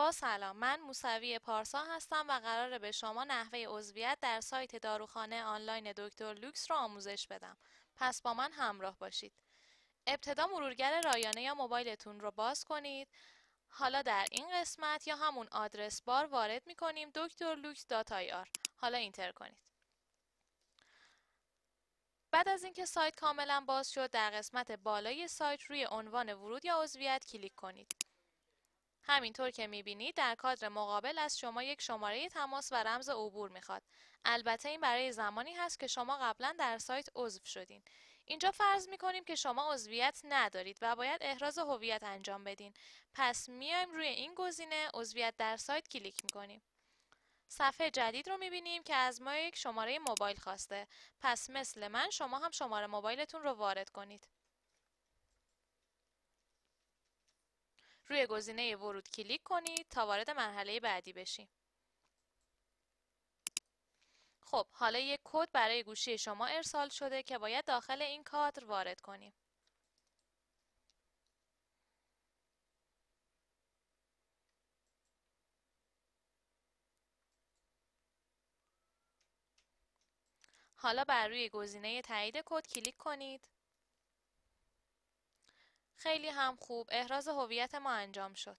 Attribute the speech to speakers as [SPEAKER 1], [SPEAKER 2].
[SPEAKER 1] با سلام، من موسوی پارسا هستم و قراره به شما نحوه عضویت در سایت داروخانه آنلاین دکتر لوکس رو آموزش بدم. پس با من همراه باشید. ابتدا مرورگر رایانه یا موبایلتون رو باز کنید. حالا در این قسمت یا همون آدرس بار وارد می‌کنیم drlux.ir. حالا اینتر کنید. بعد از اینکه سایت کاملا باز شد، در قسمت بالای سایت روی عنوان ورود یا عضویت کلیک کنید. همینطور که میبینید در کادر مقابل از شما یک شماره تماس و رمز عبور میخواد. البته این برای زمانی هست که شما قبلا در سایت عضو شدین. اینجا فرض میکنیم که شما عضویت ندارید و باید احراز هویت انجام بدین. پس میایم روی این گزینه عضویت در سایت کلیک میکنیم. صفحه جدید رو میبینیم که از ما یک شماره موبایل خواسته. پس مثل من شما هم شماره موبایلتون رو وارد کنید. روی گزینه ورود کلیک کنید تا وارد مرحله بعدی بشیم. خب حالا یک کد برای گوشی شما ارسال شده که باید داخل این کادر وارد کنیم. حالا بر روی گزینه تایید کد کلیک کنید. خیلی هم خوب، احراز هویت ما انجام شد.